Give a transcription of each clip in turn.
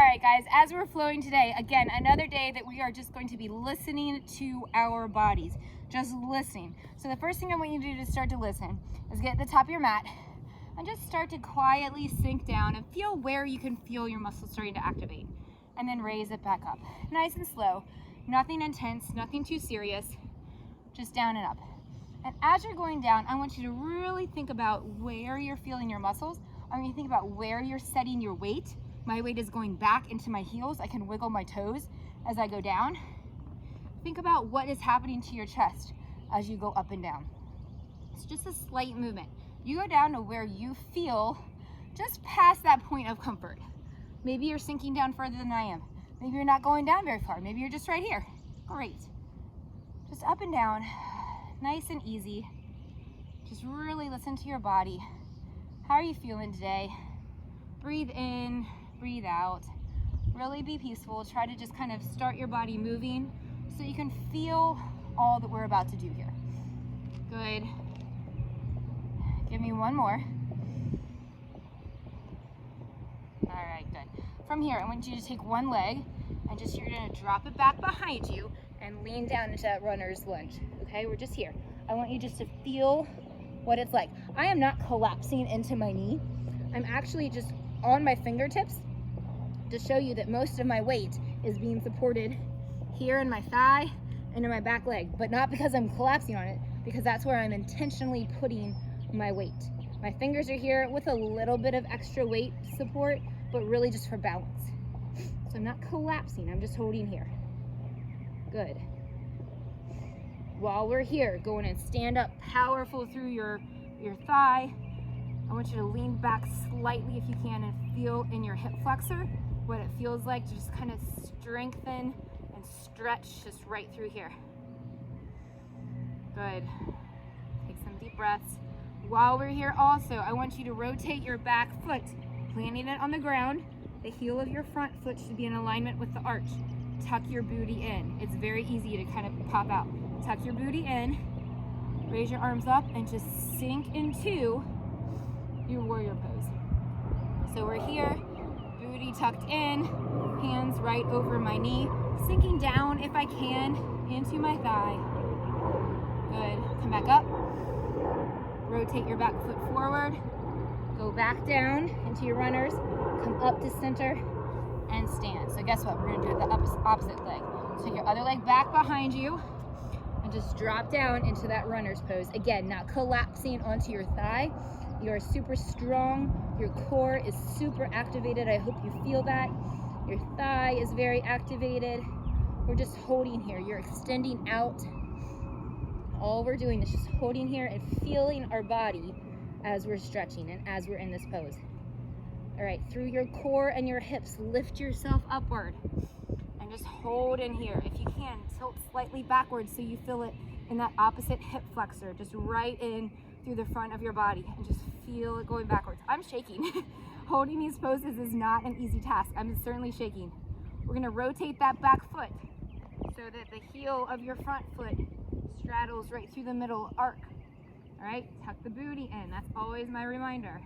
right, guys, as we're flowing today, again, another day that we are just going to be listening to our bodies, just listening. So the first thing I want you to do to start to listen is get at the top of your mat and just start to quietly sink down and feel where you can feel your muscles starting to activate, and then raise it back up. Nice and slow, nothing intense, nothing too serious, just down and up. And as you're going down, I want you to really think about where you're feeling your muscles. I want you to think about where you're setting your weight. My weight is going back into my heels. I can wiggle my toes as I go down. Think about what is happening to your chest as you go up and down. It's just a slight movement. You go down to where you feel just past that point of comfort. Maybe you're sinking down further than I am. Maybe you're not going down very far. Maybe you're just right here. Great. Just up and down, nice and easy. Just really listen to your body. How are you feeling today? Breathe in, breathe out. Really be peaceful. Try to just kind of start your body moving so you can feel all that we're about to do here. Good. Give me one more. All right, good. From here, I want you to take one leg and just, you're gonna drop it back behind you and lean down into that runner's lunge. Okay, we're just here. I want you just to feel what it's like. I am not collapsing into my knee. I'm actually just on my fingertips to show you that most of my weight is being supported here in my thigh and in my back leg, but not because I'm collapsing on it, because that's where I'm intentionally putting my weight. My fingers are here with a little bit of extra weight support, but really just for balance. So I'm not collapsing, I'm just holding here. Good. While we're here, go in and stand up powerful through your thigh. I want you to lean back slightly if you can and feel in your hip flexor what it feels like to just kind of strengthen and stretch just right through here. Good. Take some deep breaths. While we're here also, I want you to rotate your back foot, planting it on the ground. The heel of your front foot should be in alignment with the arch. Tuck your booty in. It's very easy to kind of pop out. Tuck your booty in, raise your arms up, and just sink into your warrior pose. So we're here, booty tucked in, hands right over my knee, sinking down if I can into my thigh. Good. Come back up. Rotate your back foot forward. Go back down into your runners. Come up to center and stand. So guess what? We're going to do the opposite leg. Take your other leg back behind you and just drop down into that runner's pose. Again, not collapsing onto your thigh. You are super strong. Your core is super activated. I hope you feel that. Your thigh is very activated. We're just holding here. You're extending out. All we're doing is just holding here and feeling our body as we're stretching and as we're in this pose. All right, through your core and your hips, lift yourself upward and just hold in here. If you can, tilt slightly backwards so you feel it in that opposite hip flexor, just right in through the front of your body, and just feel it going backwards. I'm shaking. Holding these poses is not an easy task. I'm certainly shaking. We're gonna rotate that back foot so that the heel of your front foot straddles right through the middle arc. All right, tuck the booty in. That's always my reminder.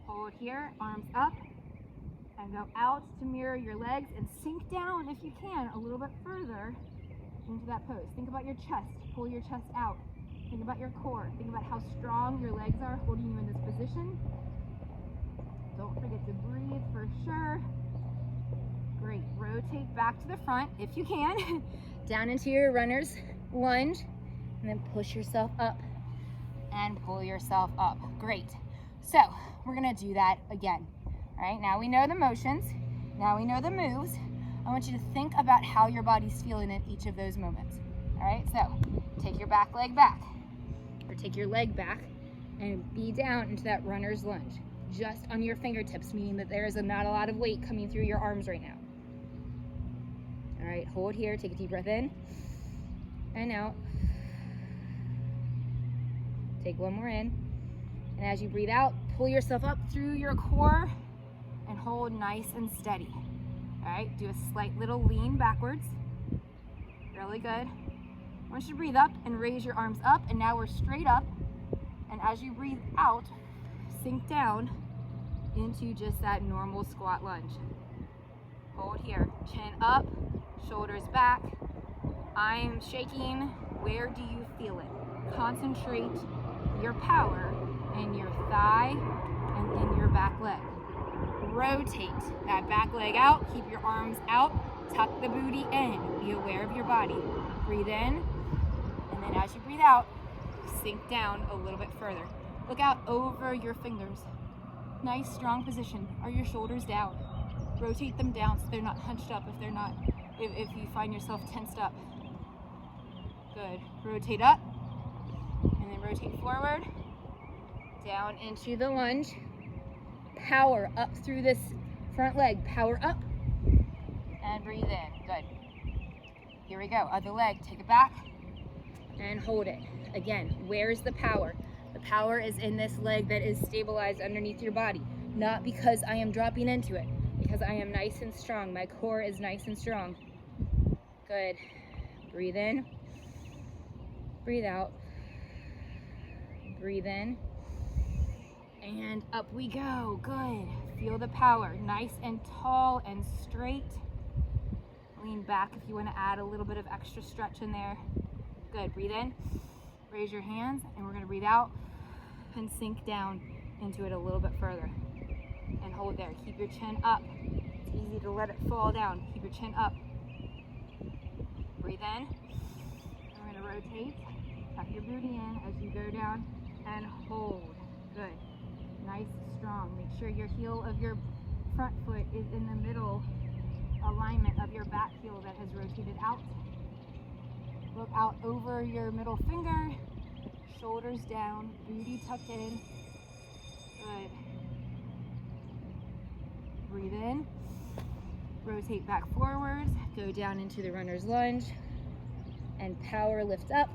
Hold here, arms up, and go out to mirror your legs and sink down if you can a little bit further into that pose. Think about your chest. Pull your chest out. Think about your core. Think about how strong your legs are holding you in this position. Don't forget to breathe for sure. Great. Rotate back to the front if you can. Down into your runner's lunge, and then push yourself up and pull yourself up. Great. So we're gonna do that again. All right, now we know the motions. Now we know the moves. I want you to think about how your body's feeling in each of those moments. All right, so take your back leg back, or take your leg back and be down into that runner's lunge, just on your fingertips, meaning that there is not a lot of weight coming through your arms right now. All right, hold here, take a deep breath in and out. Take one more in. And as you breathe out, pull yourself up through your core and hold nice and steady. All right, do a slight little lean backwards. Really good. I want you to breathe up and raise your arms up, and now we're straight up. And as you breathe out, sink down into just that normal squat lunge. Hold here. Chin up, shoulders back. I'm shaking. Where do you feel it? Concentrate your power in your thigh and in your back leg. Rotate that back leg out. Keep your arms out. Tuck the booty in. Be aware of your body. Breathe in, and then as you breathe out, sink down a little bit further. Look out over your fingers. Nice, strong position. Are your shoulders down? Rotate them down so they're not hunched up if you find yourself tensed up. Good. Rotate up, and then rotate forward, down into the lunge. Power up through this front leg. Power up, and breathe in. Good. Here we go. Other leg. Take it back, and hold it. Again, where's the power? The power is in this leg that is stabilized underneath your body. Not because I am dropping into it, because I am nice and strong. My core is nice and strong. Good. Breathe in. Breathe out. Breathe in. And up we go. Good. Feel the power. Nice and tall and straight. Lean back if you want to add a little bit of extra stretch in there. Good. Breathe in. Raise your hands, and we're going to breathe out and sink down into it a little bit further. And hold there. Keep your chin up. It's easy to let it fall down. Keep your chin up. Breathe in. We're going to rotate. Tuck your booty in as you go down and hold. Good. Nice, strong. Make sure your heel of your front foot is in the middle alignment of your back heel that has rotated out. Look out over your middle finger. Shoulders down. Booty tucked in. Good. Breathe in. Rotate back forwards. Go down into the runner's lunge. And power lift up.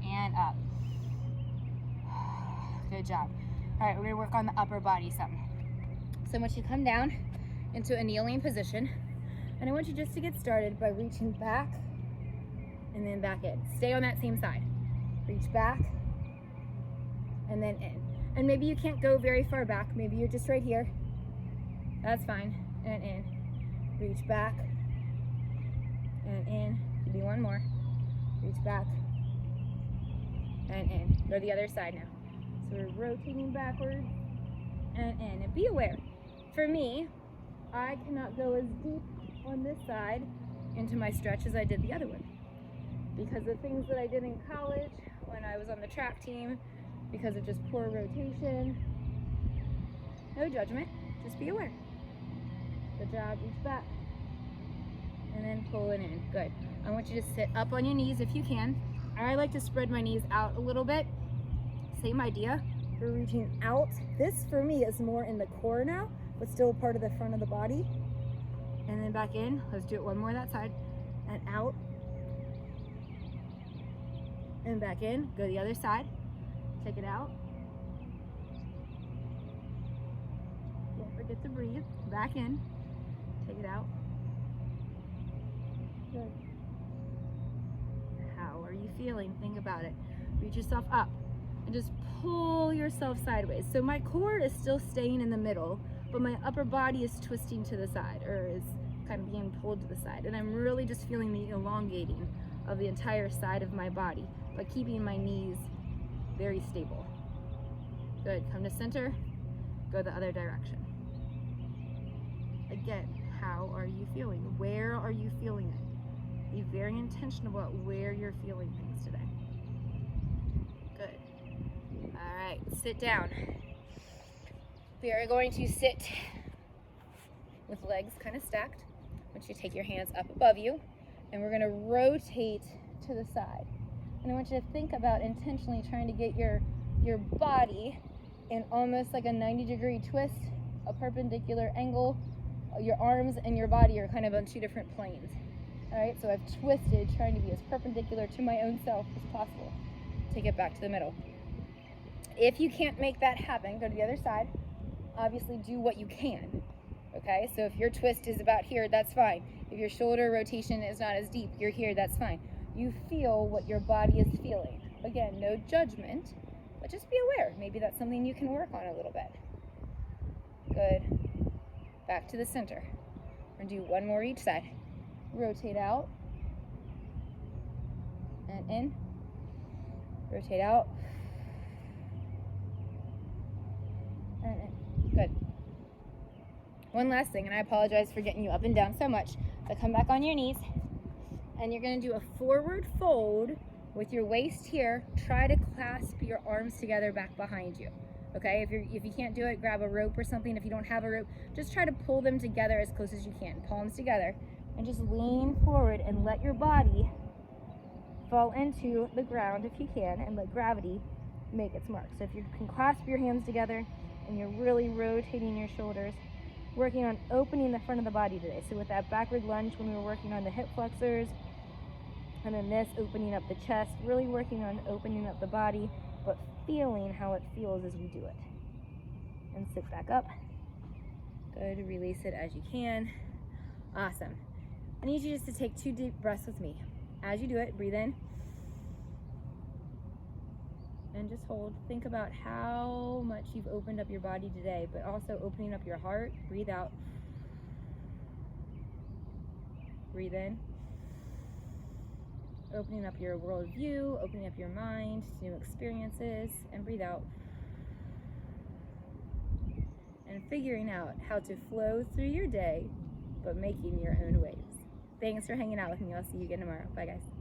And up. Good job. All right, we're gonna work on the upper body some. So I want you to come down into a kneeling position. And I want you just to get started by reaching back and then back in. Stay on that same side. Reach back and then in. And maybe you can't go very far back. Maybe you're just right here. That's fine. And in. Reach back and in. Do one more. Reach back and in. Go to the other side now. So we're rotating backwards and in. And be aware, for me, I cannot go as deep on this side into my stretch as I did the other one. Because of things that I did in college, when I was on the track team, because of just poor rotation. No judgment, just be aware. Good job, reach back. And then pull it in, good. I want you to sit up on your knees if you can. I like to spread my knees out a little bit. Same idea, we're reaching out. This for me is more in the core now, but still part of the front of the body. And then back in, let's do it one more that side. And out. And back in, go to the other side. Take it out. Don't forget to breathe. Back in. Take it out. Good. How are you feeling? Think about it. Reach yourself up and just pull yourself sideways. So my core is still staying in the middle, but my upper body is twisting to the side, or is kind of being pulled to the side. And I'm really just feeling the elongating of the entire side of my body, but keeping my knees very stable. Good, come to center, go the other direction. Again, how are you feeling? Where are you feeling it? Be very intentional about where you're feeling things today. Good. All right, sit down. We are going to sit with legs kind of stacked. I want you to take your hands up above you, and we're gonna rotate to the side. And I want you to think about intentionally trying to get your body in almost like a 90-degree twist, a perpendicular angle. Your arms and your body are kind of on two different planes. All right, so I've twisted, trying to be as perpendicular to my own self as possible. Take it back to the middle. If you can't make that happen, go to the other side. Obviously do what you can, okay? So if your twist is about here, that's fine. If your shoulder rotation is not as deep, you're here, that's fine. You feel what your body is feeling. Again, no judgment, but just be aware. Maybe that's something you can work on a little bit. Good. Back to the center. We're gonna do one more each side. Rotate out and in. Rotate out and in. Good. One last thing, and I apologize for getting you up and down so much, but come back on your knees, and you're gonna do a forward fold with your waist here. Try to clasp your arms together back behind you. Okay, if you can't do it, grab a rope or something. If you don't have a rope, just try to pull them together as close as you can, palms together, and just lean forward and let your body fall into the ground if you can, and let gravity make its mark. So if you can clasp your hands together and you're really rotating your shoulders, working on opening the front of the body today. So with that backward lunge, when we were working on the hip flexors, and then this, opening up the chest, really working on opening up the body, but feeling how it feels as we do it. And sit back up. Good, release it as you can. Awesome. I need you just to take 2 deep breaths with me. As you do it, breathe in. And just hold. Think about how much you've opened up your body today, but also opening up your heart. Breathe out. Breathe in. Opening up your worldview, opening up your mind to new experiences, and breathe out. And figuring out how to flow through your day, but making your own waves. Thanks for hanging out with me. I'll see you again tomorrow. Bye, guys.